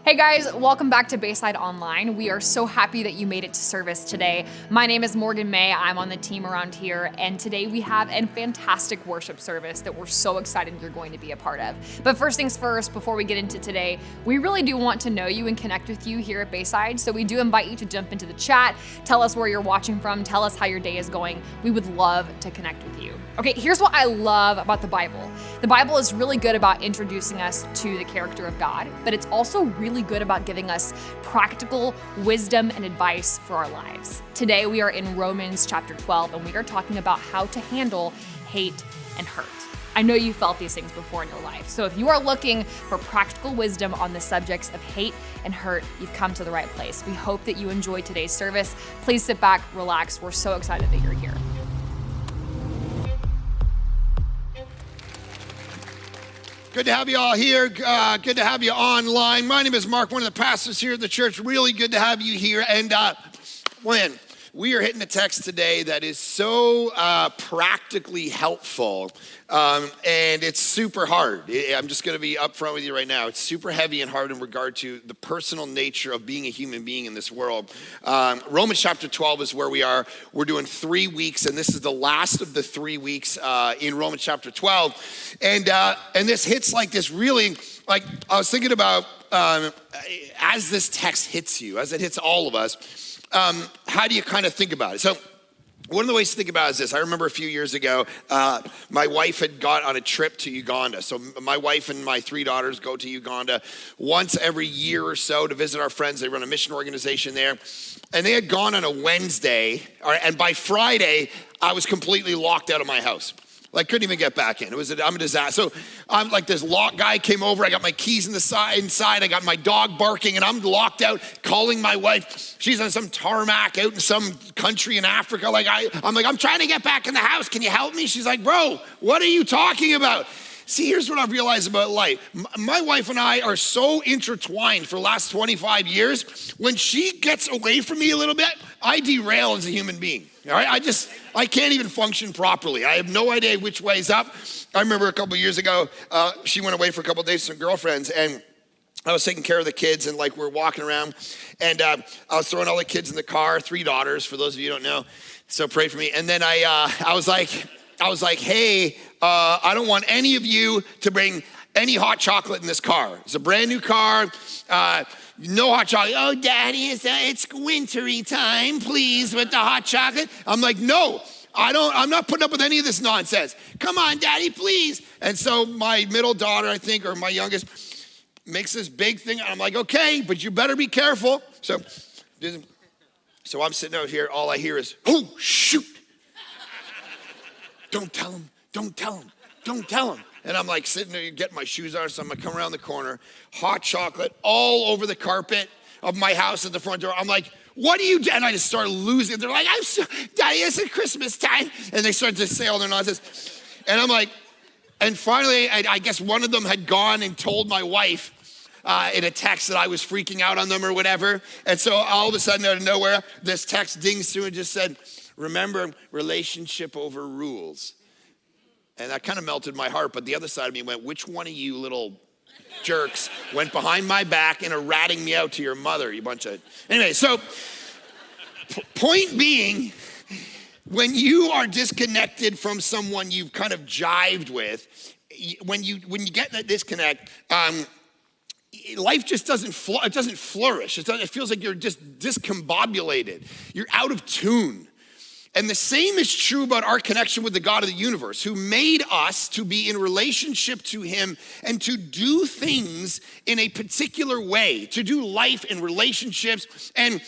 Hey guys, welcome back to Bayside Online. We are so happy that you made it to service today. My name is Morgan May. I'm on the team around here, and today we have a fantastic worship service that we're so excited you're going to be a part of. But first things first, before we get into today, we really do want to know you and connect with you here at Bayside, so we do invite you to jump into the chat, tell us where you're watching from, tell us how your day is going. We would love to connect with you. Okay, here's what I love about the Bible. The Bible is really good about introducing us to the character of God, but it's also really good about giving us practical wisdom and advice for our lives. Today we are in Romans chapter 12, and we are talking about how to handle hate and hurt. I know you felt these things before in your life. So if you are looking for practical wisdom on the subjects of hate and hurt, you've come to the right place. We hope that you enjoy today's service. Please sit back, relax. We're so excited that you're here. Good to have you all here. Good to have you online. My name is Mark, one of the pastors here at the church. Really good to have you here. And when we are hitting a text today that is so practically helpful, and it's super hard. I'm just going to be upfront with you right now. It's super heavy and hard in regard to the personal nature of being a human being in this world. Romans chapter 12 is where we are. We're doing 3 weeks, and this is the last of the 3 weeks in Romans chapter 12. And this hits like this really, like I was thinking about as this text hits you, as it hits all of us, how do you kind of think about it? So one of the ways to think about it is this. I remember a few years ago, my wife had got on a trip to Uganda. So my wife and my 3 daughters go to Uganda once every year or so to visit our friends. They run a mission organization there. And they had gone on a Wednesday, and by Friday, I was completely locked out of my house. Like, couldn't even get back in. I'm a disaster. So I'm like, this lock guy came over. I got my keys inside. I got my dog barking, and I'm locked out, calling my wife. She's on some tarmac out in some country in Africa. I'm trying to get back in the house. Can you help me? She's like, bro, what are you talking about? See, here's what I've realized about life. My wife and I are so intertwined for the last 25 years. When she gets away from me a little bit, I derail as a human being. All right, I can't even function properly. I have no idea which way's up. I remember a couple years ago, she went away for a couple of days with some girlfriends, and I was taking care of the kids, and like we're walking around, and I was throwing all the kids in the car, 3 daughters, for those of you who don't know, so pray for me. And then I was like, hey, I don't want any of you to bring any hot chocolate in this car. It's a brand new car. No hot chocolate. Oh, Daddy, it's wintry time, please, with the hot chocolate. I'm like, no, I'm not putting up with any of this nonsense. Come on, Daddy, please. And so my middle daughter, I think, or my youngest, makes this big thing. I'm like, okay, but you better be careful. So I'm sitting out here. All I hear is, oh, shoot. Don't tell him. Don't tell him. Don't tell him. And I'm like sitting there getting my shoes on, so I'm gonna come around the corner, hot chocolate all over the carpet of my house at the front door. I'm like, what do you do? And I just start losing. They're like, Daddy, it's Christmas time. And they start to say all their nonsense. And I'm like, and finally, I guess one of them had gone and told my wife in a text that I was freaking out on them or whatever. And so all of a sudden, out of nowhere, this text dings through and just said, remember, relationship over rules. And that kind of melted my heart, but the other side of me went, which one of you little jerks went behind my back and are ratting me out to your mother, you bunch of... Anyway, so point being, when you are disconnected from someone you've kind of jived with, when you get that disconnect, life just doesn't flourish. It feels like you're just discombobulated. You're out of tune. And the same is true about our connection with the God of the universe, who made us to be in relationship to him and to do things in a particular way, to do life in relationships. And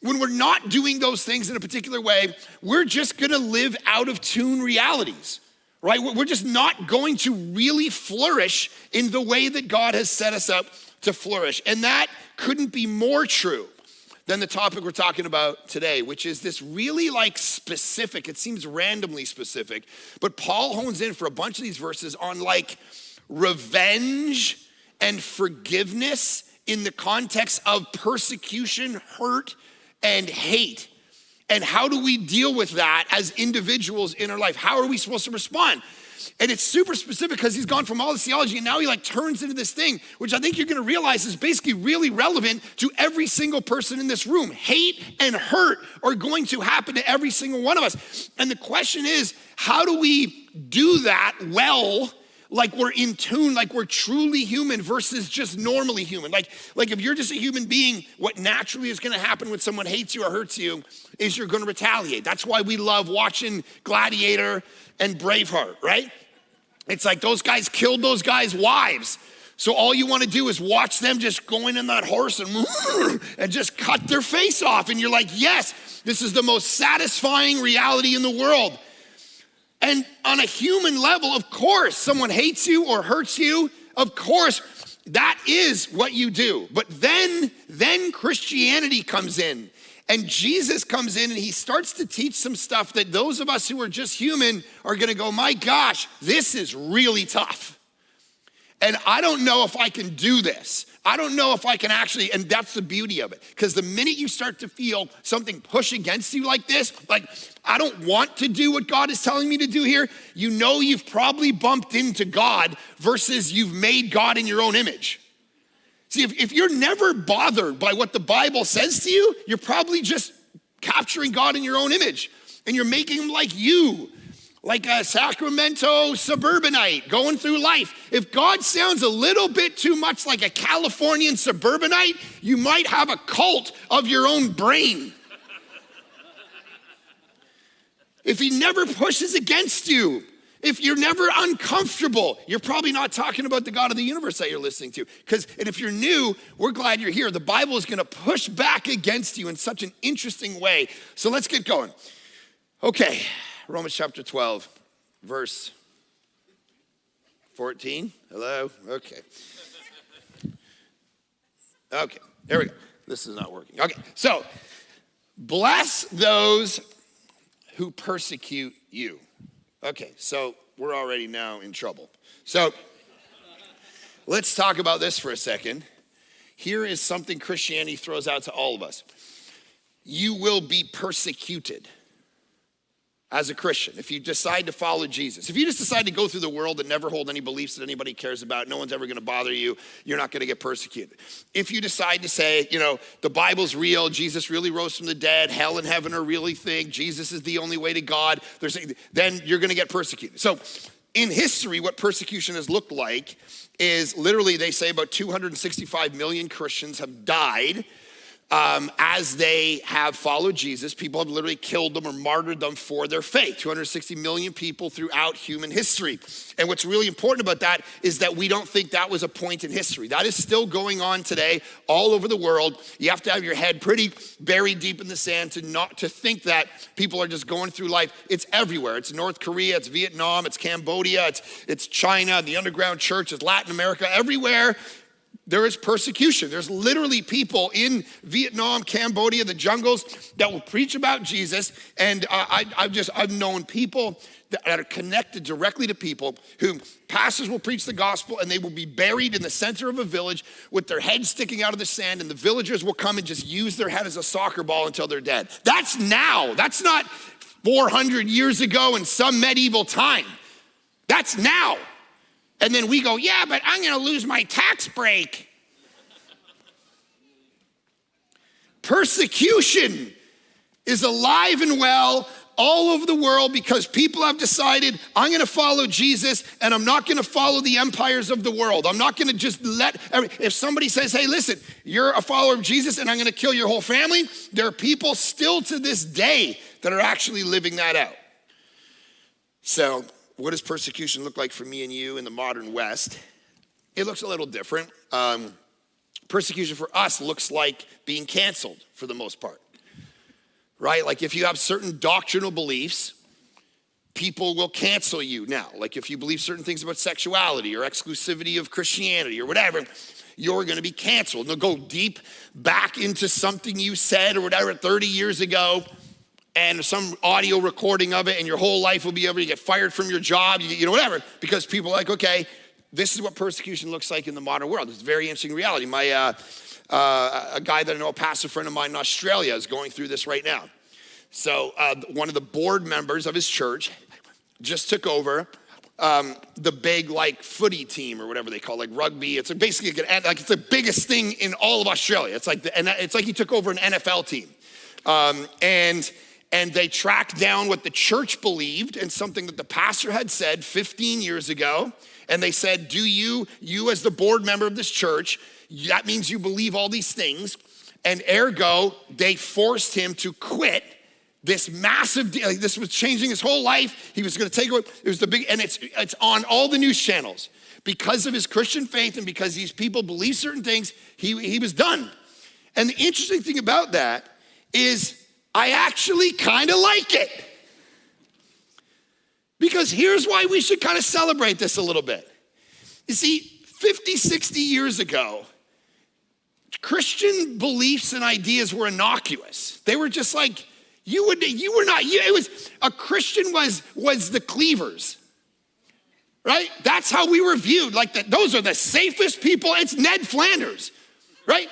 when we're not doing those things in a particular way, we're just gonna live out of tune realities, right? We're just not going to really flourish in the way that God has set us up to flourish. And that couldn't be more true than the topic we're talking about today, which is this really like specific, it seems randomly specific, but Paul hones in for a bunch of these verses on like revenge and forgiveness in the context of persecution, hurt, and hate. And how do we deal with that as individuals in our life? How are we supposed to respond? And it's super specific because he's gone from all this theology and now he like turns into this thing, which I think you're gonna realize is basically really relevant to every single person in this room. Hate and hurt are going to happen to every single one of us. And the question is, how do we do that well, like we're in tune, like we're truly human versus just normally human? Like if you're just a human being, what naturally is gonna happen when someone hates you or hurts you is you're gonna retaliate. That's why we love watching Gladiator and Braveheart, right? It's like those guys killed those guys' wives. So all you want to do is watch them just going in that horse and just cut their face off. And you're like, yes, this is the most satisfying reality in the world. And on a human level, of course, someone hates you or hurts you. Of course, that is what you do. But then Christianity comes in. And Jesus comes in and he starts to teach some stuff that those of us who are just human are gonna go, my gosh, this is really tough. And I don't know if I can do this. I don't know if I can actually, and that's the beauty of it. Because the minute you start to feel something push against you like this, like I don't want to do what God is telling me to do here, you know you've probably bumped into God versus you've made God in your own image. See, if you're never bothered by what the Bible says to you, you're probably just capturing God in your own image. And you're making him like you, like a Sacramento suburbanite going through life. If God sounds a little bit too much like a Californian suburbanite, you might have a cult of your own brain. If he never pushes against you, if you're never uncomfortable, you're probably not talking about the God of the universe that you're listening to. And if you're new, we're glad you're here. The Bible is gonna push back against you in such an interesting way. So let's get going. Okay, Romans chapter 12, verse 14. Hello, okay. Okay, there we go. This is not working. Okay, so bless those who persecute you. Okay, so we're already now in trouble. So let's talk about this for a second. Here is something Christianity throws out to all of us. You will be persecuted as a Christian if you decide to follow Jesus. If you just decide to go through the world and never hold any beliefs that anybody cares about, no one's ever gonna bother you, you're not gonna get persecuted. If you decide to say, the Bible's real, Jesus really rose from the dead, hell and heaven are really thing, Jesus is the only way to God, then you're gonna get persecuted. So in history, what persecution has looked like is literally they say about 265 million Christians have died as they have followed Jesus. People have literally killed them or martyred them for their faith. 260 million people throughout human history. And what's really important about that is that we don't think that was a point in history. That is still going on today all over the world. You have to have your head pretty buried deep in the sand to think that people are just going through life. It's everywhere. It's North Korea, it's Vietnam, it's Cambodia, it's China, the underground church, it's Latin America, everywhere. There is persecution. There's literally people in Vietnam, Cambodia, the jungles that will preach about Jesus. And I've known people that are connected directly to people who pastors will preach the gospel and they will be buried in the center of a village with their heads sticking out of the sand, and the villagers will come and just use their head as a soccer ball until they're dead. That's now. That's not 400 years ago in some medieval time. That's now. And then we go, yeah, but I'm gonna lose my tax break. Persecution is alive and well all over the world because people have decided, I'm gonna follow Jesus and I'm not gonna follow the empires of the world. I'm not gonna just if somebody says, hey, listen, you're a follower of Jesus and I'm gonna kill your whole family, there are people still to this day that are actually living that out. So, what does persecution look like for me and you in the modern West? It looks a little different. Persecution for us looks like being canceled for the most part, right? Like if you have certain doctrinal beliefs, people will cancel you now. Like if you believe certain things about sexuality or exclusivity of Christianity or whatever, you're gonna be canceled. They'll go deep back into something you said or whatever 30 years ago, and some audio recording of it, and your whole life will be able to get fired from your job, whatever, because people are like, okay, this is what persecution looks like in the modern world. It's a very interesting reality. A guy that I know, a pastor friend of mine in Australia, is going through this right now. So one of the board members of his church just took over the big like footy team or whatever they call it, like rugby. It's basically like it's the biggest thing in all of Australia. It's like he took over an NFL team. And they tracked down what the church believed and something that the pastor had said 15 years ago. And they said, do you as the board member of this church, that means you believe all these things. And ergo, they forced him to quit this massive deal. Like, this was changing his whole life. He was going to take away. It was the big, and it's on all the news channels. Because of his Christian faith and because these people believe certain things, he was done. And the interesting thing about that is I actually kind of like it. Because here's why we should kind of celebrate this a little bit. You see, 50, 60 years ago, Christian beliefs and ideas were innocuous. They were just like, a Christian was the cleavers, right? That's how we were viewed. Like those are the safest people. It's Ned Flanders, right?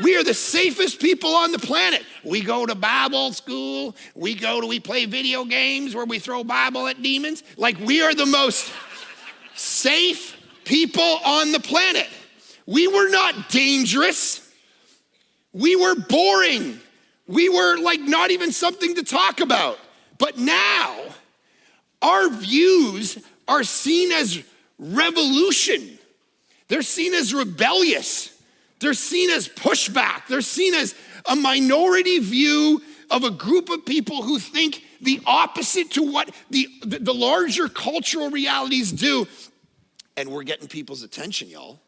We are the safest people on the planet. We go to Bible school. We play video games where we throw Bible at demons. Like we are the most safe people on the planet. We were not dangerous. We were boring. We were like not even something to talk about. But now our views are seen as revolution. They're seen as rebellious. They're seen as pushback. They're seen as a minority view of a group of people who think the opposite to what the larger cultural realities do. And we're getting people's attention, y'all.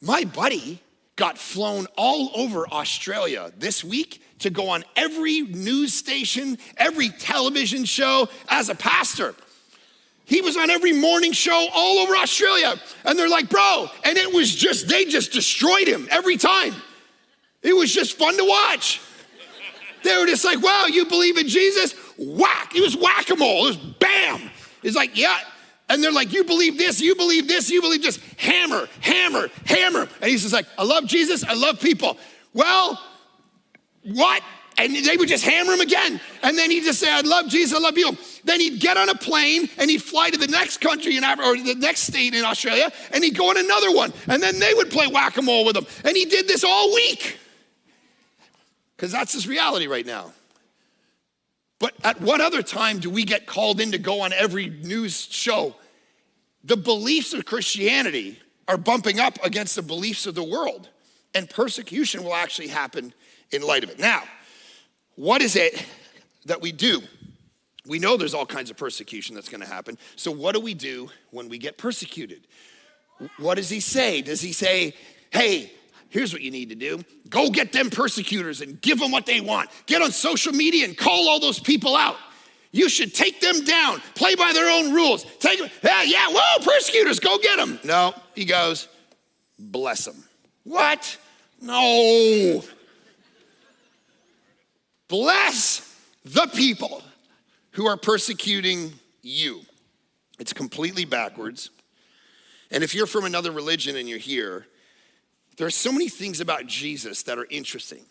My buddy got flown all over Australia this week to go on every news station, every television show as a pastor. He was on every morning show all over Australia. And they're like, bro, and they just destroyed him every time. It was just fun to watch. They were just like, wow, you believe in Jesus? Whack. It was whack-a-mole. It was bam. It's like, yeah. And they're like, you believe this, you believe this, you believe this. Hammer, hammer, hammer. And he's just like, I love Jesus, I love people. Well, what? And they would just hammer him again. And then he'd just say, I love Jesus, I love people. Then he'd get on a plane and he'd fly to the next country in Africa, or the next state in Australia, and he'd go on another one. And then they would play whack-a-mole with him. And he did this all week. Because that's his reality right now. But at what other time do we get called in to go on every news show? The beliefs of Christianity are bumping up against the beliefs of the world. And persecution will actually happen in light of it. Now, what is it that we do? We know there's all kinds of persecution that's going to happen. So what do we do when we get persecuted? What does he say? Does he say, hey, here's what you need to do. Go get them persecutors and give them what they want. Get on social media and call all those people out. You should take them down. Play by their own rules. Take them. Yeah, whoa, persecutors, go get them. No, he goes, bless them. What? No. Bless the people who are persecuting you. It's completely backwards. And if you're from another religion and you're here, there are so many things about Jesus that are interesting.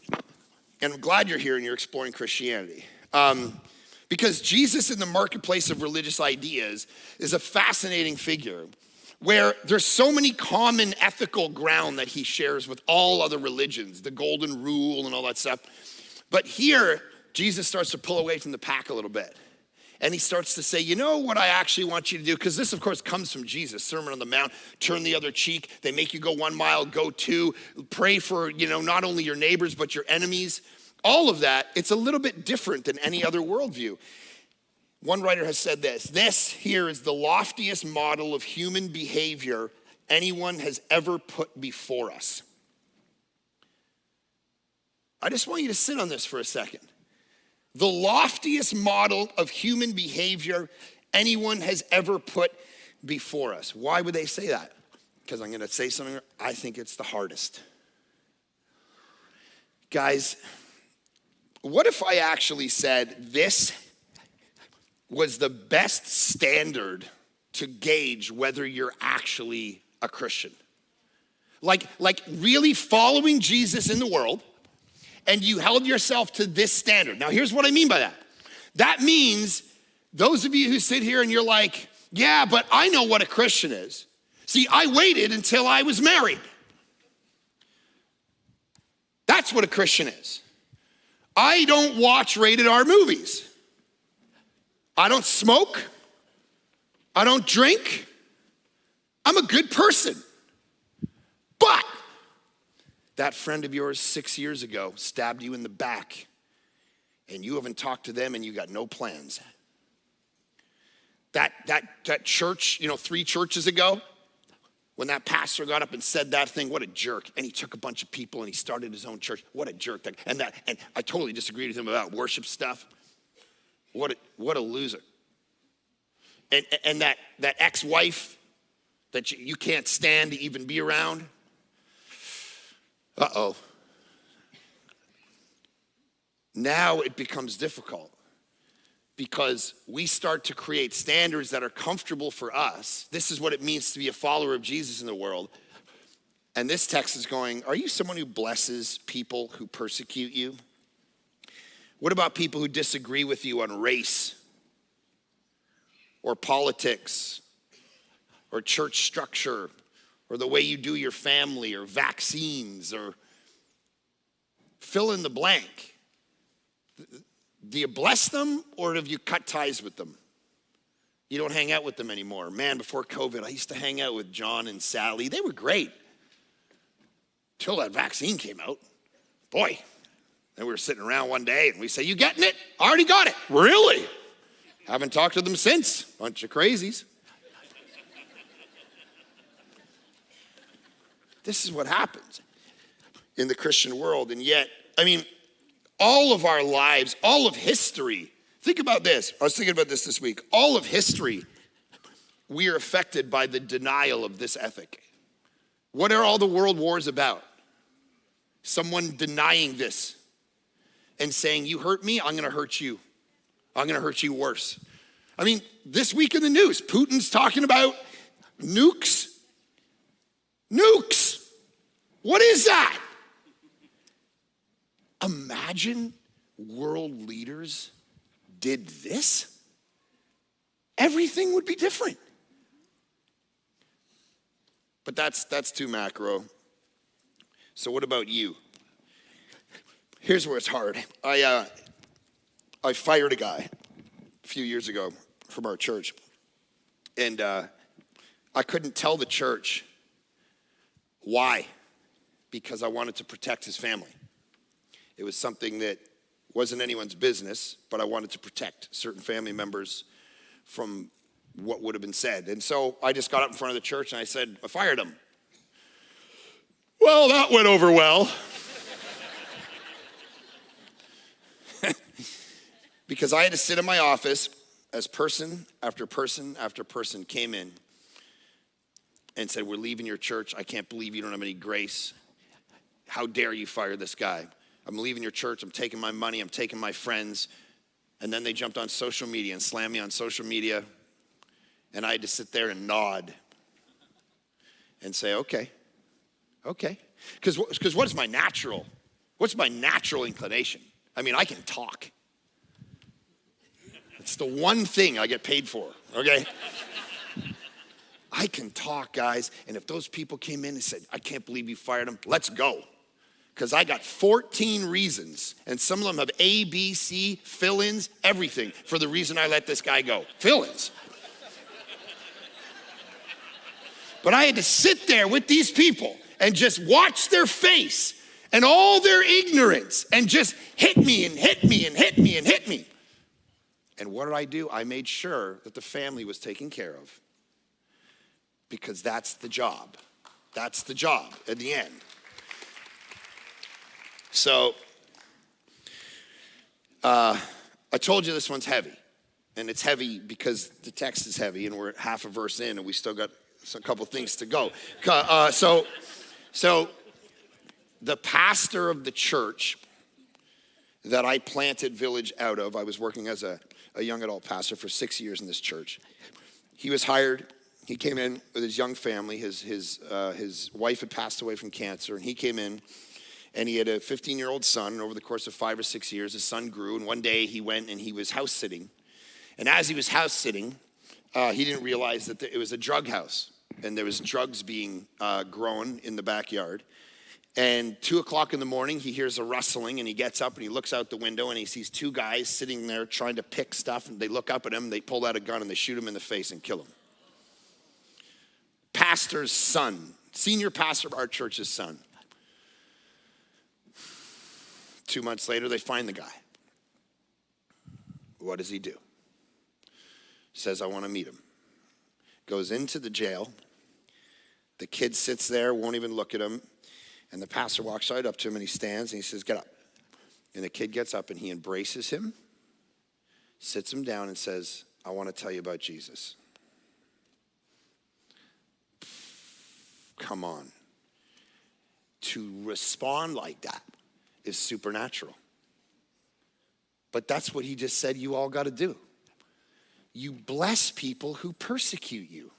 And I'm glad you're here and you're exploring Christianity. Because Jesus in the marketplace of religious ideas is a fascinating figure where there's so many common ethical ground that he shares with all other religions, the golden rule and all that stuff. But here, Jesus starts to pull away from the pack a little bit. And he starts to say, you know what I actually want you to do? Because this, of course, comes from Jesus. Sermon on the Mount, turn the other cheek. They make you go 1 mile, go 2. Pray for, not only your neighbors, but your enemies. All of that, it's a little bit different than any other worldview. One writer has said this here is the loftiest model of human behavior anyone has ever put before us. I just want you to sit on this for a second. The loftiest model of human behavior anyone has ever put before us. Why would they say that? Because I'm going to say something, I think it's the hardest. Guys, what if I actually said this was the best standard to gauge whether you're actually a Christian? Like really following Jesus in the world, and you held yourself to this standard. Now, here's what I mean by that. That means Those of you who sit here and you're like, yeah, but I know what a Christian is. See, I waited until I was married. That's what a Christian is. I don't watch rated R movies. I don't smoke. I don't drink. I'm a good person. But that friend of yours 6 years ago stabbed you in the back, and you haven't talked to them and you got no plans. That church, 3 churches ago, when that pastor got up and said that thing, what a jerk. And he took a bunch of people and he started his own church. What a jerk. And I totally disagreed with him about worship stuff. What a loser. And that ex-wife that you can't stand to even be around. Uh-oh. Now it becomes difficult because we start to create standards that are comfortable for us. This is what it means to be a follower of Jesus in the world. And this text is going, are you someone who blesses people who persecute you? What about people who disagree with you on race or politics or church structure or the way you do your family or vaccines or fill in the blank? Do you bless them or have you cut ties with them? You don't hang out with them anymore. Man, before COVID, I used to hang out with John and Sally. They were great till that vaccine came out. Boy, then we were sitting around one day and we say, you getting it? I already got it. Really? Haven't talked to them since. Bunch of crazies. This is what happens in the Christian world. And yet, all of our lives, all of history, think about this. I was thinking about this week. All of history, we are affected by the denial of this ethic. What are all the world wars about? Someone denying this and saying, you hurt me, I'm going to hurt you. I'm going to hurt you worse. This week in the news, Putin's talking about nukes. Nukes. What is that? Imagine world leaders did this. Everything would be different. But that's too macro. So what about you? Here's where it's hard. I fired a guy a few years ago from our church. And I couldn't tell the church why, because I wanted to protect his family. It was something that wasn't anyone's business, but I wanted to protect certain family members from what would have been said. And so I just got up in front of the church and I said, I fired him. Well, that went over well. Because I had to sit in my office as person after person after person came in and said, we're leaving your church. I can't believe you don't have any grace. How dare you fire this guy? I'm leaving your church. I'm taking my money. I'm taking my friends. And then they jumped on social media and slammed me on social media. And I had to sit there and nod and say, okay. Because what's my natural inclination? I can talk. It's the one thing I get paid for, okay? I can talk, guys. And if those people came in and said, I can't believe you fired him, let's go. Because I got 14 reasons, and some of them have A, B, C, fill-ins, everything for the reason I let this guy go. Fill-ins. But I had to sit there with these people and just watch their face and all their ignorance and just hit me and hit me and hit me and hit me. And what did I do? I made sure that the family was taken care of. Because that's the job. That's the job at the end. So, I told you this one's heavy. And it's heavy because the text is heavy and we're half a verse in and we still got a couple things to go. So the pastor of the church that I planted Village out of, I was working as a young adult pastor for 6 years in this church. He was hired. He came in with his young family. His wife had passed away from cancer, and he came in, and he had a 15-year-old son. And over the course of 5 or 6 years, his son grew, and one day he went and he was house sitting. And as he was house sitting, he didn't realize that it was a drug house. And there was drugs being grown in the backyard. And 2:00 in the morning, he hears a rustling, and he gets up and he looks out the window and he sees two guys sitting there trying to pick stuff. And they look up at him, they pull out a gun and they shoot him in the face and kill him. Pastor's son, senior pastor of our church's son. 2 months later, they find the guy. What does he do? Says, I want to meet him. Goes into the jail. The kid sits there, won't even look at him. And the pastor walks right up to him and he stands and he says, get up. And the kid gets up and he embraces him, sits him down and says, I want to tell you about Jesus. Come on. To respond like that is supernatural. But that's what he just said you all got to do. You bless people who persecute you.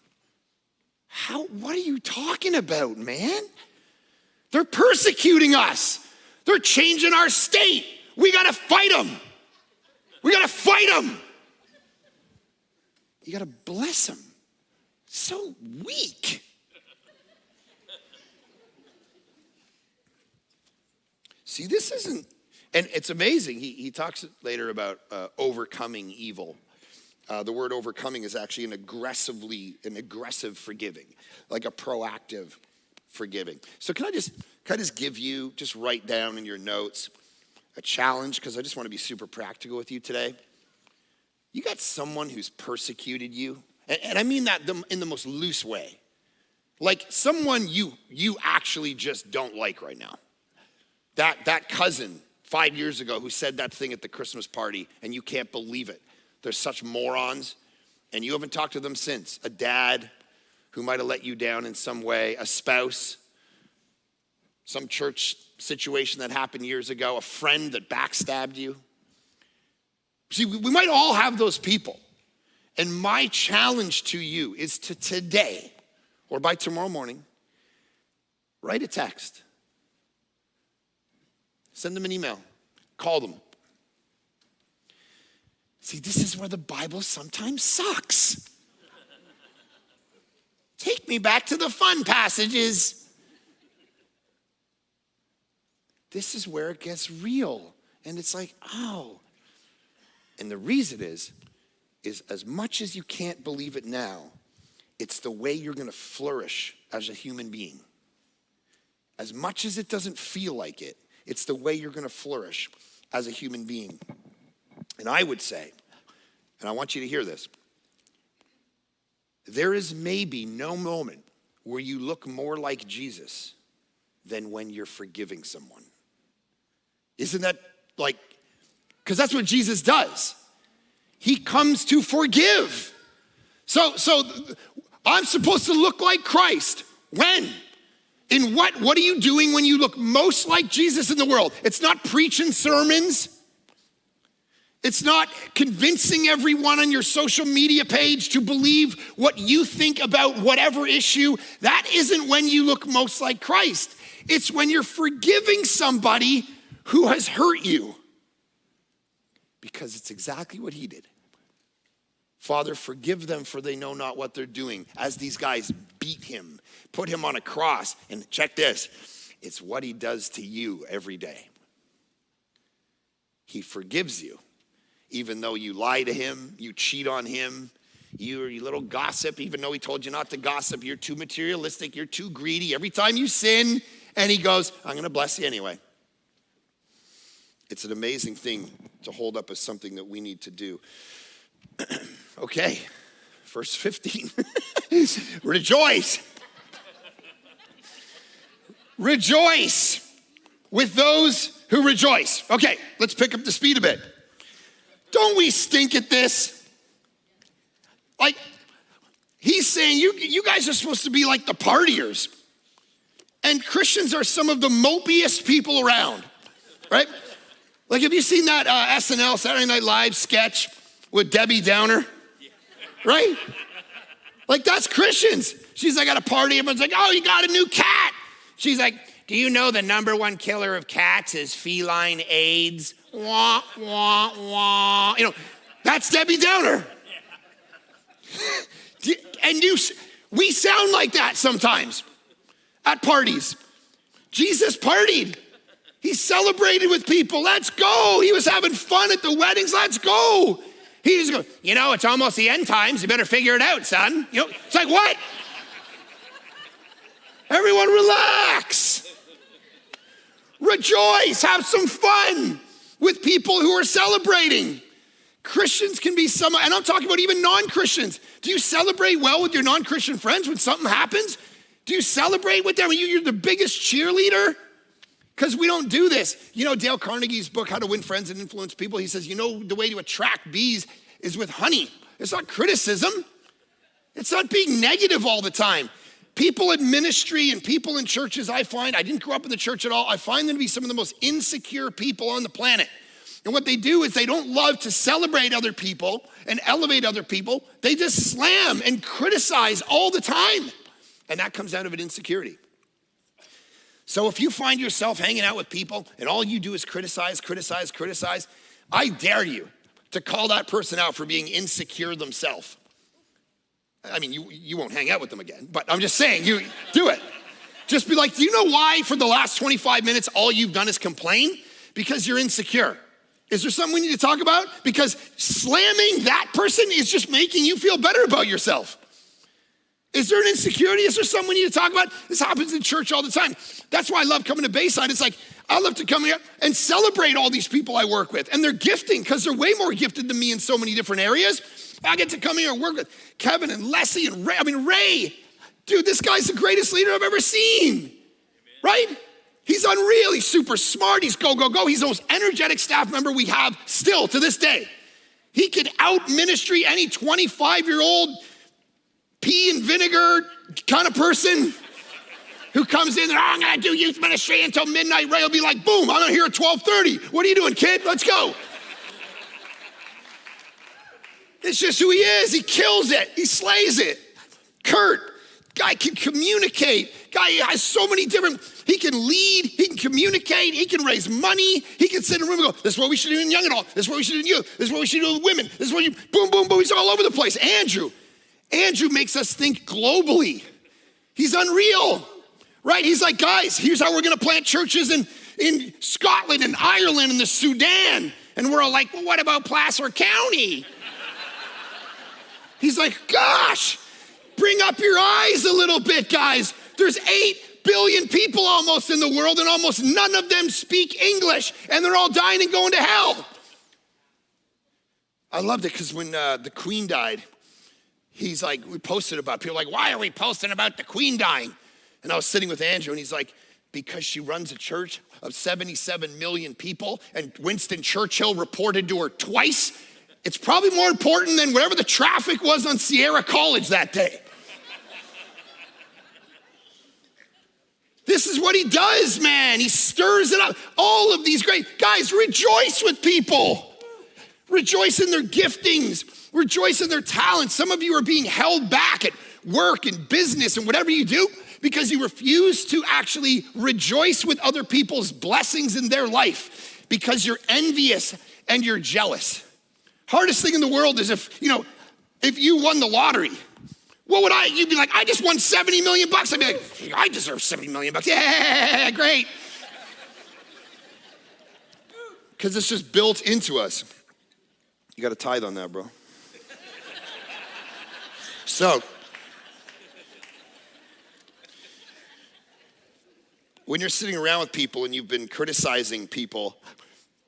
What are you talking about, man? They're persecuting us. They're changing our state. We got to fight them. We got to fight them. You got to bless them. So weak. See, this isn't, and it's amazing. He talks later about overcoming evil. The word overcoming is actually an aggressive forgiving, like a proactive forgiving. So can I just give you, just write down in your notes a challenge, because I just want to be super practical with you today. You got someone who's persecuted you, and I mean that in the most loose way. Like someone you actually just don't like right now. That cousin 5 years ago who said that thing at the Christmas party, and you can't believe it. They're such morons, and you haven't talked to them since. A dad who might have let you down in some way, a spouse, some church situation that happened years ago, a friend that backstabbed you. See, we might all have those people. And my challenge to you is to today, or by tomorrow morning, write a text. Send them an email. Call them. See, this is where the Bible sometimes sucks. Take me back to the fun passages. This is where it gets real. And it's like, oh. And the reason is as much as you can't believe it now, it's the way you're going to flourish as a human being. As much as it doesn't feel like it, it's the way you're going to flourish as a human being. And I would say, and I want you to hear this, there is maybe no moment where you look more like Jesus than when you're forgiving someone. Isn't that like, because that's what Jesus does. He comes to forgive. So I'm supposed to look like Christ. When? In what? What are you doing when you look most like Jesus in the world? It's not preaching sermons. It's not convincing everyone on your social media page to believe what you think about whatever issue. That isn't when you look most like Christ. It's when you're forgiving somebody who has hurt you. Because it's exactly what he did. Father, forgive them, for they know not what they're doing. As these guys beat him, put him on a cross, and check this, it's what he does to you every day. He forgives you, even though you lie to him, you cheat on him, you little gossip, even though he told you not to gossip, you're too materialistic, you're too greedy. Every time you sin, and he goes, I'm going to bless you anyway. It's an amazing thing to hold up as something that we need to do. Okay, verse 15. Rejoice. Rejoice with those who rejoice. Okay, let's pick up the speed a bit. Don't we stink at this? Like, he's saying you guys are supposed to be like the partiers. And Christians are some of the mopiest people around, right? Like, have you seen that SNL, Saturday Night Live sketch with Debbie Downer? Right? Like, that's Christians. She's like at a party, everyone's like, oh, you got a new cat. She's like, do you know the number one killer of cats is feline AIDS? Wah, wah, wah. You know, That's Debbie Downer. And we sound like that sometimes at parties. Jesus partied. He celebrated with people. Let's go. He was having fun at the weddings. Let's go. He was going, it's almost the end times. You better figure it out, son. It's like, what? Everyone relax. Rejoice. Have some fun with people who are celebrating. Christians can be and I'm talking about even non-Christians. Do you celebrate well with your non-Christian friends when something happens? Do you celebrate with them? You're the biggest cheerleader? Because we don't do this. Dale Carnegie's book, How to Win Friends and Influence People, he says, the way to attract bees is with honey. It's not criticism. It's not being negative all the time. People in ministry and people in churches, I didn't grow up in the church at all. I find them to be some of the most insecure people on the planet. And what they do is they don't love to celebrate other people and elevate other people. They just slam and criticize all the time. And that comes out of an insecurity. So if you find yourself hanging out with people and all you do is criticize, I dare you to call that person out for being insecure themselves. I mean, you won't hang out with them again, but I'm just saying, you do it. Just be like, do you know why for the last 25 minutes all you've done is complain? Because you're insecure. Is there something we need to talk about? Because slamming that person is just making you feel better about yourself. Is there an insecurity? Is there something we need to talk about? This happens in church all the time. That's why I love coming to Bayside. It's like, I love to come here and celebrate all these people I work with. And they're gifting because they're way more gifted than me in so many different areas. I get to come here and work with Kevin and Leslie and Ray. Ray, dude, this guy's the greatest leader I've ever seen. Amen. Right? He's unreal. He's super smart. He's go. He's the most energetic staff member we have still to this day. He can out ministry any 25-year-old pea and vinegar kind of person who comes in and, I'm going to do youth ministry until midnight. Ray will be like, boom, I'm here at 12:30. What are you doing, kid? Let's go. It's just who he is. He kills it. He slays it. Kurt, guy can communicate. Guy has so many different, he can lead, he can communicate, he can raise money. He can sit in a room and go, this is what we should do in young adult. This is what we should do in youth. This is what we should do with women. This is what you, boom, boom, boom. He's all over the place. Andrew makes us think globally. He's unreal, right? He's like, guys, here's how we're going to plant churches in Scotland and Ireland and the Sudan. And we're all like, well, what about Placer County? He's like, gosh, bring up your eyes a little bit, guys. There's 8 billion people almost in the world, and almost none of them speak English, and they're all dying and going to hell. I loved it because when the Queen died, he's like, we posted about it. People are like, why are we posting about the Queen dying? And I was sitting with Andrew, and he's like, because she runs a church of 77 million people, and Winston Churchill reported to her twice. It's probably more important than whatever the traffic was on Sierra College that day. This is what he does, man. He stirs it up. All of these great guys, rejoice with people. Rejoice in their giftings. Rejoice in their talents. Some of you are being held back at work and business and whatever you do because you refuse to actually rejoice with other people's blessings in their life because you're envious and you're jealous. Hardest thing in the world is if you won the lottery, you'd be like, I just won 70 million bucks. I'd be like, I deserve 70 million bucks. Yeah, great. Because it's just built into us. You got a tithe on that, bro. So, when you're sitting around with people and you've been criticizing people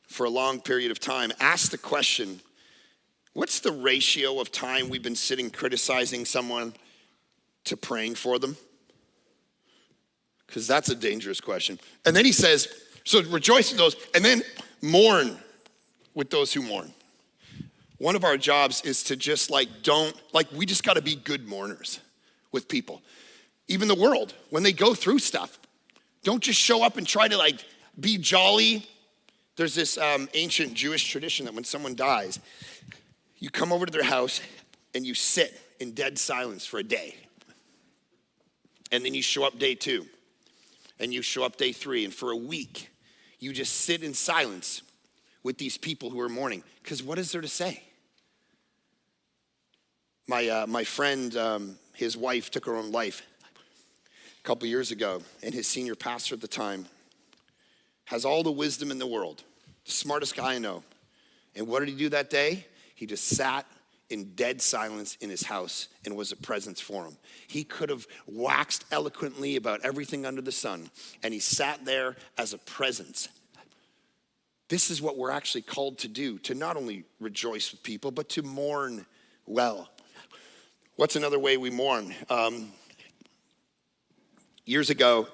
for a long period of time, ask the question, what's the ratio of time we've been sitting criticizing someone to praying for them? Because that's a dangerous question. And then he says, so rejoice in those, and then mourn with those who mourn. One of our jobs is to just we just gotta be good mourners with people. Even the world, when they go through stuff, don't just show up and try to be jolly. There's this ancient Jewish tradition that when someone dies, you come over to their house and you sit in dead silence for a day. And then you show up day 2. And you show up day 3. And for a week, you just sit in silence with these people who are mourning. Because what is there to say? My friend, his wife took her own life a couple years ago, and his senior pastor at the time has all the wisdom in the world, the smartest guy I know. And what did he do that day? He just sat in dead silence in his house and was a presence for him. He could have waxed eloquently about everything under the sun, and he sat there as a presence. This is what we're actually called to do, to not only rejoice with people, but to mourn well. What's another way we mourn? Years ago,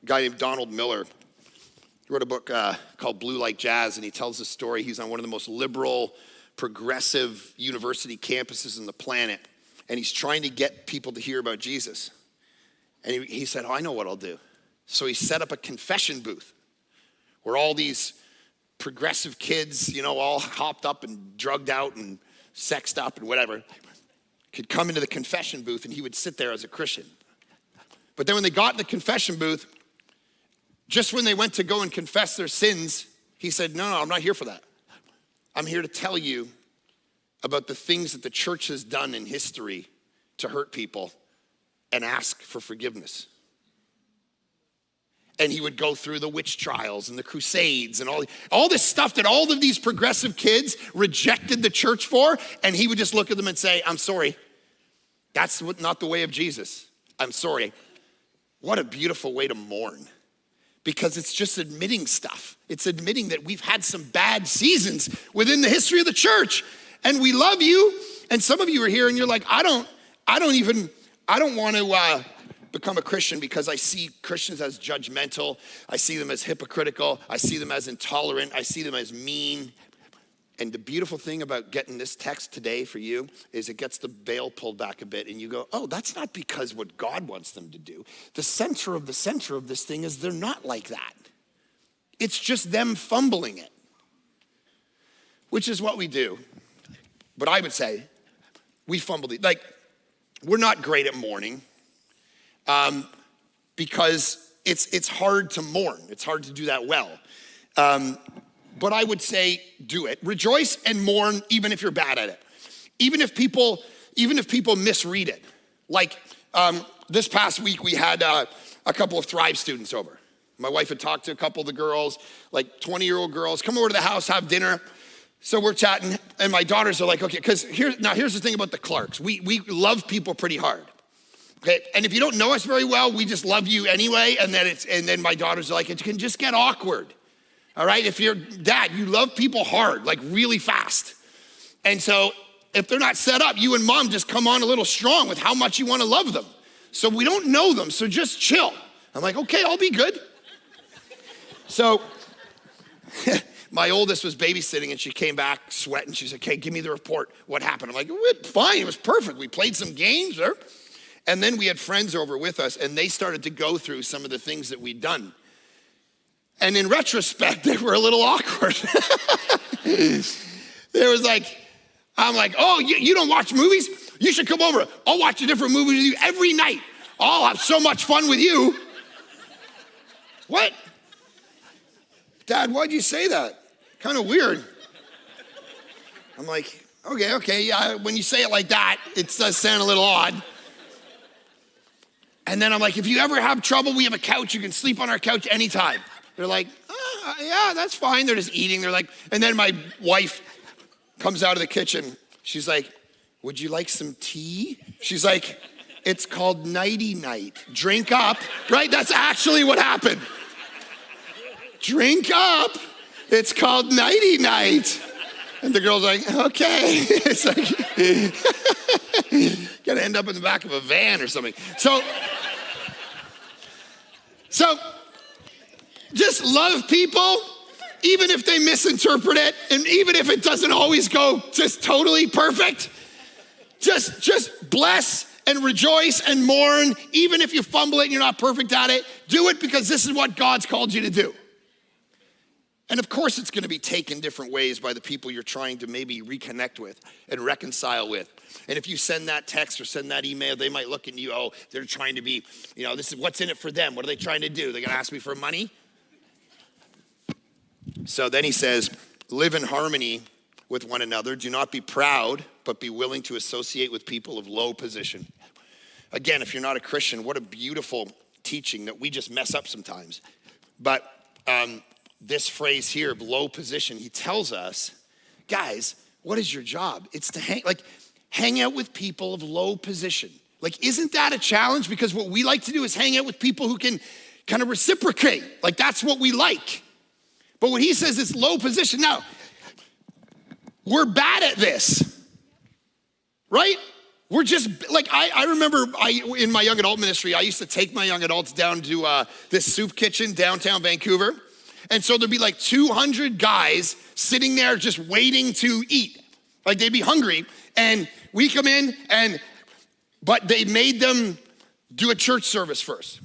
a guy named Donald Miller wrote a book called Blue Like Jazz, and he tells the story. He's on one of the most liberal, progressive university campuses on the planet, and he's trying to get people to hear about Jesus. And he said, I know what I'll do. So he set up a confession booth where all these progressive kids, all hopped up and drugged out and sexed up and whatever, could come into the confession booth, and he would sit there as a Christian. But then when they got in the confession booth, just when they went to go and confess their sins, he said, no, I'm not here for that. I'm here to tell you about the things that the church has done in history to hurt people and ask for forgiveness. And he would go through the witch trials and the crusades and all this stuff that all of these progressive kids rejected the church for, and he would just look at them and say, I'm sorry. That's not the way of Jesus. I'm sorry. What a beautiful way to mourn. Because it's just admitting stuff. It's admitting that we've had some bad seasons within the history of the church. And we love you. And some of you are here and you're like, I don't want to become a Christian because I see Christians as judgmental. I see them as hypocritical. I see them as intolerant. I see them as mean. And the beautiful thing about getting this text today for you is it gets the veil pulled back a bit and you go, oh, that's not because what God wants them to do. The center of this thing is they're not like that. It's just them fumbling it, which is what we do. But I would say we fumble it. Like, we're not great at mourning because it's hard to mourn. It's hard to do that well. But I would say do it. Rejoice and mourn even if you're bad at it. Even if people misread it. Like this past week we had a couple of Thrive students over. My wife had talked to a couple of the girls, like 20-year-old girls, come over to the house, have dinner. So we're chatting, and my daughters are like, okay, because here's the thing about the Clarks. We love people pretty hard. Okay, and if you don't know us very well, we just love you anyway, and then my daughters are like, it can just get awkward. All right, if you're dad, you love people hard, like really fast. And so if they're not set up, you and mom just come on a little strong with how much you want to love them. So we don't know them, so just chill. I'm like, okay, I'll be good. So my oldest was babysitting and she came back sweating. She's like, hey, give me the report. What happened? I'm like, fine, it was perfect. We played some games. And then we had friends over with us and they started to go through some of the things that we'd done. And in retrospect, they were a little awkward. I'm like, oh, you don't watch movies? You should come over. I'll watch a different movie with you every night. I'll have so much fun with you. What? Dad, why'd you say that? Kind of weird. I'm like, okay, yeah, when you say it like that, it does sound a little odd. And then I'm like, if you ever have trouble, we have a couch. You can sleep on our couch anytime. They're like, yeah, that's fine. They're just eating. They're like, and then my wife comes out of the kitchen. She's like, would you like some tea? She's like, it's called nighty night. Drink up, right? That's actually what happened. Drink up. It's called nighty night. And the girl's like, okay. It's like, gonna end up in the back of a van or something. So just love people, even if they misinterpret it, and even if it doesn't always go just totally perfect. Just bless and rejoice and mourn, even if you fumble it and you're not perfect at it. Do it because this is what God's called you to do. And of course it's gonna be taken different ways by the people you're trying to maybe reconnect with and reconcile with. And if you send that text or send that email, they might look at you, oh, they're trying to be, this is what's in it for them. What are they trying to do? They're gonna ask me for money? So then he says, live in harmony with one another. Do not be proud, but be willing to associate with people of low position. Again, if you're not a Christian, what a beautiful teaching that we just mess up sometimes. But this phrase here of low position, he tells us, guys, what is your job? It's to hang out with people of low position. Like, isn't that a challenge? Because what we like to do is hang out with people who can kind of reciprocate. Like, that's what we like. But when he says it's low position, now, we're bad at this, right? We're just, like, I remember in my young adult ministry, I used to take my young adults down to this soup kitchen downtown Vancouver. And so there'd be like 200 guys sitting there just waiting to eat. Like, they'd be hungry. And we come in, but they made them do a church service first.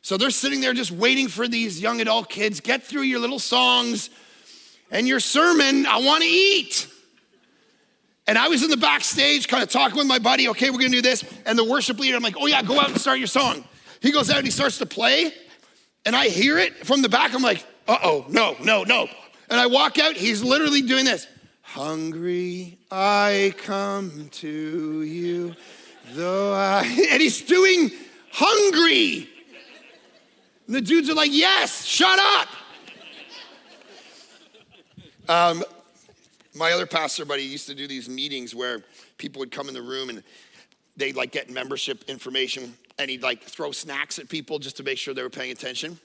So they're sitting there just waiting for these young adult kids, get through your little songs and your sermon, I want to eat. And I was in the backstage kind of talking with my buddy, okay, we're going to do this. And the worship leader, I'm like, oh yeah, go out and start your song. He goes out and he starts to play. And I hear it from the back. I'm like, uh-oh, no. And I walk out, he's literally doing this. Hungry, I come to you, and he's doing hungry. And the dudes are like, yes, shut up. My other pastor buddy used to do these meetings where people would come in the room and they'd like get membership information and he'd like throw snacks at people just to make sure they were paying attention.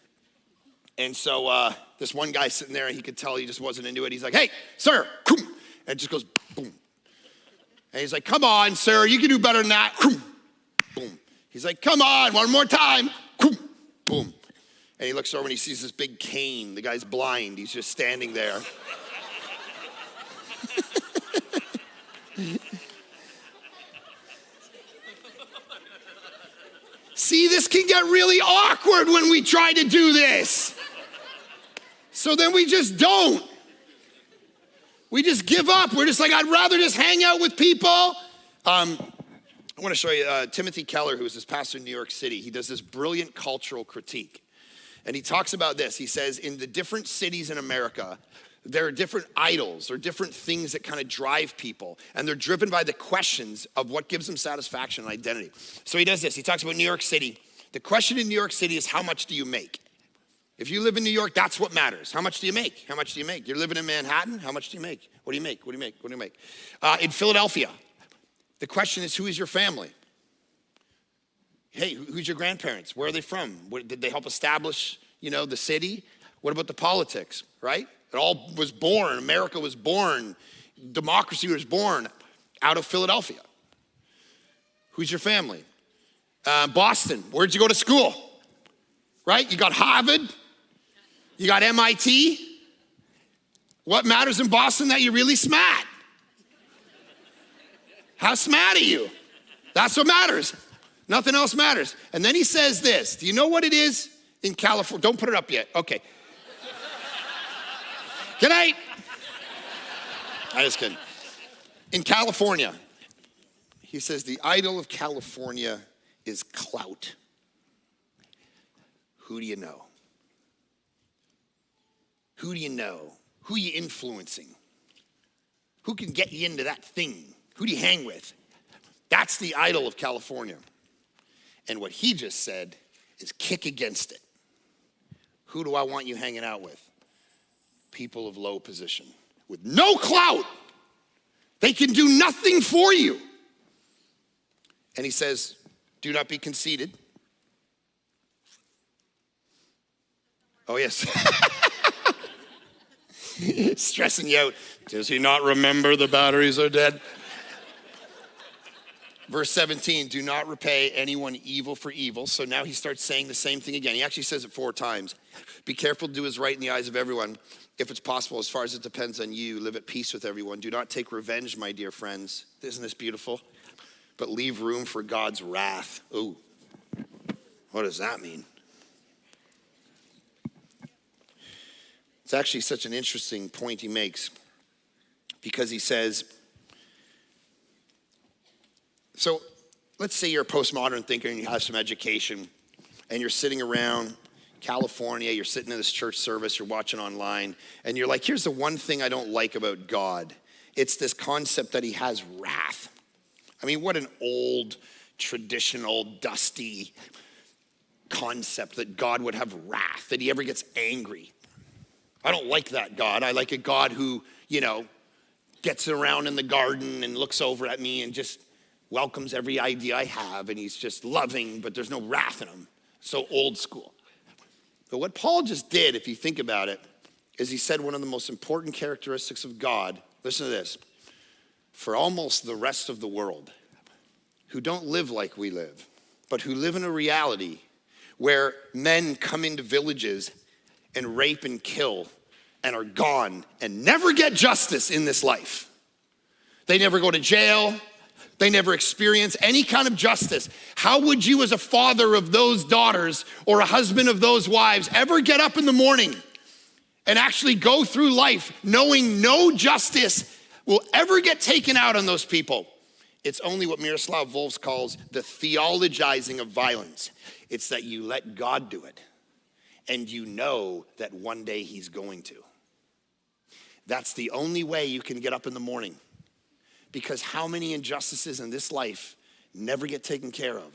And so this one guy sitting there, and he could tell he just wasn't into it. He's like, hey, sir, and it just goes boom. And he's like, come on, sir, you can do better than that. Boom. He's like, come on, one more time. Boom. And he looks over and he sees this big cane. The guy's blind. He's just standing there. See, this can get really awkward when we try to do this. So then we just don't. We just give up. We're just like, I'd rather just hang out with people. I want to show you Timothy Keller, who is this pastor in New York City. He does this brilliant cultural critique. And he talks about this. He says, in the different cities in America, there are different idols or different things that kind of drive people. And they're driven by the questions of what gives them satisfaction and identity. So he does this. He talks about New York City. The question in New York City is, how much do you make? If you live in New York, that's what matters. How much do you make? How much do you make? You're living in Manhattan? How much do you make? What do you make? What do you make? What do you make? In Philadelphia, the question is, who is your family? Hey, who's your grandparents? Where are they from? Did they help establish, the city? What about the politics, right? It all was born, America was born, democracy was born out of Philadelphia. Who's your family? Boston, where'd you go to school? Right? You got Harvard, you got MIT. What matters in Boston? That you're really smart. How smart are you? That's what matters. Nothing else matters. And then he says this, do you know what it is in California? Don't put it up yet, okay. Good night. I'm just kidding. In California, he says the idol of California is clout. Who do you know? Who do you know? Who are you influencing? Who can get you into that thing? Who do you hang with? That's the idol of California. And what he just said is kick against it. Who do I want you hanging out with? People of low position with no clout. They can do nothing for you. And he says, do not be conceited. Oh, yes. Stressing you out. Does he not remember the batteries are dead? Verse 17, do not repay anyone evil for evil. So now he starts saying the same thing again. He actually says it 4 times. Be careful to do what's right in the eyes of everyone. If it's possible, as far as it depends on you, live at peace with everyone. Do not take revenge, my dear friends. Isn't this beautiful? But leave room for God's wrath. Ooh, what does that mean? It's actually such an interesting point he makes, because he says, so let's say you're a postmodern thinker and you have some education and you're sitting around California, you're sitting in this church service, you're watching online, and you're like, here's the one thing I don't like about God It's this concept that he has wrath. I mean, what an old, traditional, dusty concept that God would have wrath, that he ever gets angry. I don't like that God. I like a God who, gets around in the garden and looks over at me and just welcomes every idea I have, and he's just loving, but there's no wrath in him. So old school. But what Paul just did, if you think about it, is he said one of the most important characteristics of God, listen to this, for almost the rest of the world, who don't live like we live, but who live in a reality where men come into villages and rape and kill and are gone and never get justice in this life. They never go to jail. They never experience any kind of justice. How would you, as a father of those daughters or a husband of those wives, ever get up in the morning and actually go through life knowing no justice will ever get taken out on those people? It's only what Miroslav Volf calls the theologizing of violence. It's that you let God do it, and you know that one day he's going to. That's the only way you can get up in the morning, because how many injustices in this life never get taken care of?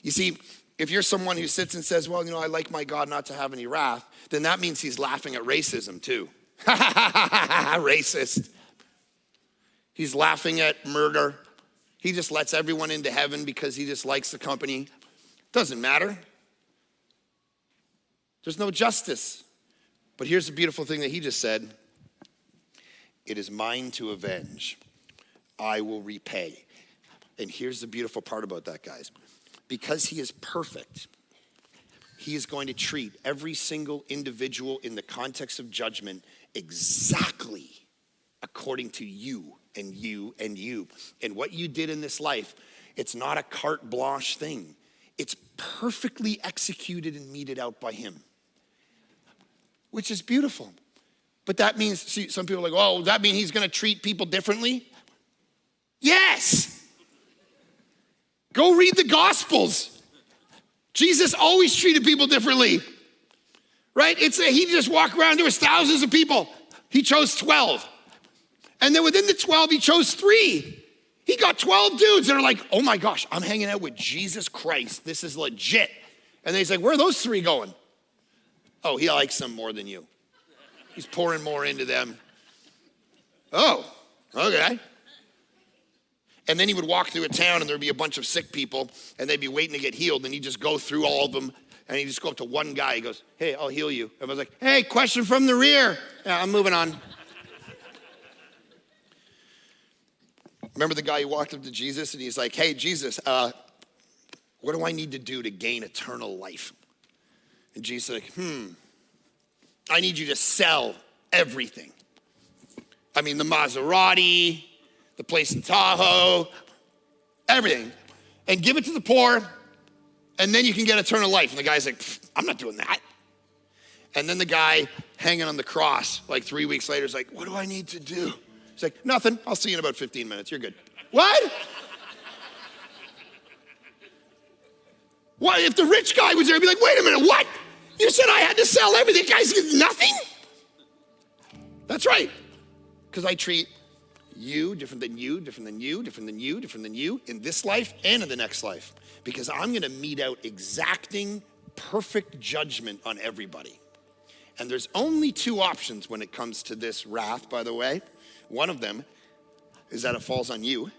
You see, if you're someone who sits and says, well, I like my God not to have any wrath, then that means he's laughing at racism too. Racist. He's laughing at murder. He just lets everyone into heaven because he just likes the company. Doesn't matter. There's no justice. But here's the beautiful thing that he just said. It is mine to avenge. I will repay. And here's the beautiful part about that, guys. Because he is perfect, he is going to treat every single individual in the context of judgment exactly according to you and you and you. And what you did in this life, it's not a carte blanche thing. It's perfectly executed and meted out by him, which is beautiful. But that means, see, some people are like, oh, that means he's going to treat people differently? Yes. Go read the Gospels. Jesus always treated people differently, right? He just walked around, there was thousands of people. He chose 12. And then within the 12, he chose 3. He got 12 dudes that are like, oh my gosh, I'm hanging out with Jesus Christ. This is legit. And then he's like, where are those 3 going? Oh, he likes them more than you. He's pouring more into them. Oh, okay. And then he would walk through a town and there'd be a bunch of sick people and they'd be waiting to get healed. And he'd just go through all of them and he'd just go up to one guy. He goes, hey, I'll heal you. Everyone's like, hey, question from the rear. Yeah, I'm moving on. Remember the guy who walked up to Jesus and he's like, hey, Jesus, what do I need to do to gain eternal life? And Jesus is like, I need you to sell everything. I mean, the Maserati, the place in Tahoe, everything, and give it to the poor, and then you can get eternal life. And the guy's like, I'm not doing that. And then the guy hanging on the cross, like 3 weeks later, is like, what do I need to do? He's like, nothing. I'll see you in about 15 minutes. You're good. What? What? If the rich guy was there, he'd be like, wait a minute, what? You said I had to sell everything. Guys get nothing? That's right. Because I treat you different than you, different than you, different than you, different than you in this life and in the next life. Because I'm going to mete out exacting, perfect judgment on everybody. And there's only 2 options when it comes to this wrath, by the way. One of them is that it falls on you.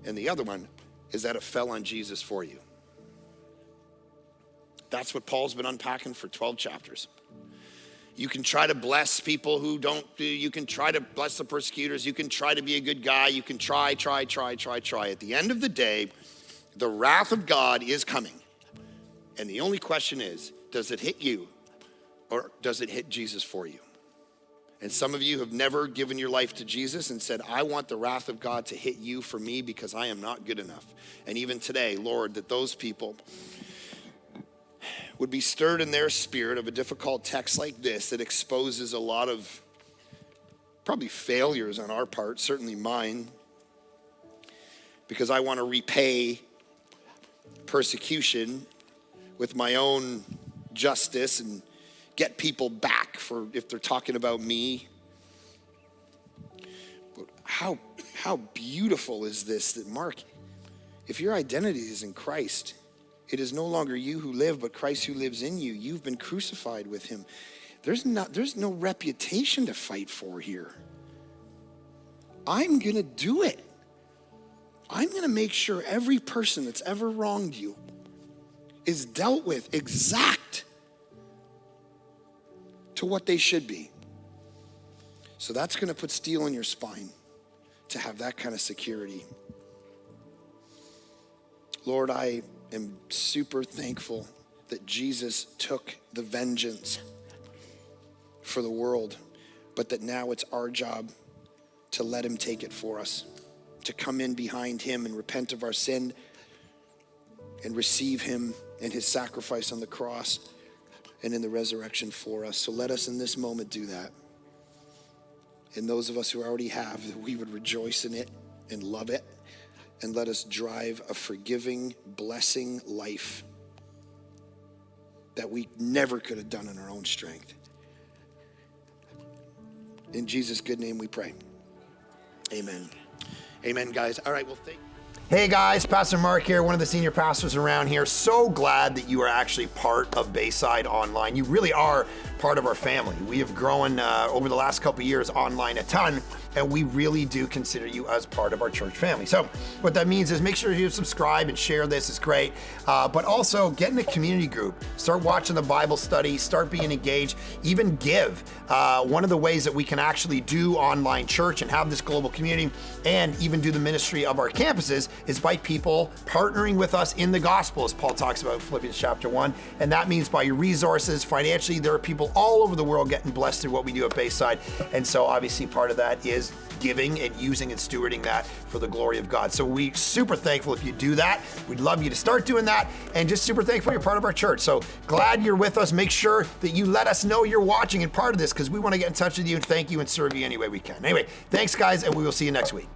And the other one is that it fell on Jesus for you. That's what Paul's been unpacking for 12 chapters. You can try to bless people who don't do, you can try to bless the persecutors, you can try to be a good guy, you can try. At the end of the day, the wrath of God is coming. And the only question is, does it hit you or does it hit Jesus for you? And some of you have never given your life to Jesus and said, I want the wrath of God to hit you for me because I am not good enough. And even today, Lord, that those people would be stirred in their spirit of a difficult text like this that exposes a lot of probably failures on our part, certainly mine, because I want to repay persecution with my own justice and get people back for if they're talking about me. But how beautiful is this that Mark, if your identity is in Christ, it is no longer you who live, but Christ who lives in you. You've been crucified with him. There's no reputation to fight for here. I'm gonna do it. I'm gonna make sure every person that's ever wronged you is dealt with exact to what they should be. So that's gonna put steel in your spine to have that kind of security. Lord, I am super thankful that Jesus took the vengeance for the world, but that now it's our job to let him take it for us, to come in behind him and repent of our sin and receive him and his sacrifice on the cross and in the resurrection for us. So let us in this moment do that. And those of us who already have, that we would rejoice in it and love it, and let us drive a forgiving, blessing life that we never could have done in our own strength. In Jesus' good name we pray. Amen. Amen, guys. All right, well, Hey guys, Pastor Mark here, one of the senior pastors around here. So glad that you are actually part of Bayside Online. You really are part of our family. We have grown over the last couple of years online a ton, and we really do consider you as part of our church family. So what that means is make sure you subscribe and share this. It's great. But also get in a community group. Start watching the Bible study. Start being engaged. Even give. One of the ways that we can actually do online church and have this global community and even do the ministry of our campuses is by people partnering with us in the gospel, as Paul talks about in Philippians chapter 1. And that means by your resources, financially, there are people all over the world getting blessed through what we do at Bayside. And so obviously part of that is giving and using and stewarding that for the glory of God. So we're super thankful if you do that. We'd love you to start doing that, and just super thankful you're part of our church. So glad you're with us. Make sure that you let us know you're watching and part of this, because we want to get in touch with you and thank you and serve you any way we can. Anyway, thanks guys, and we will see you next week.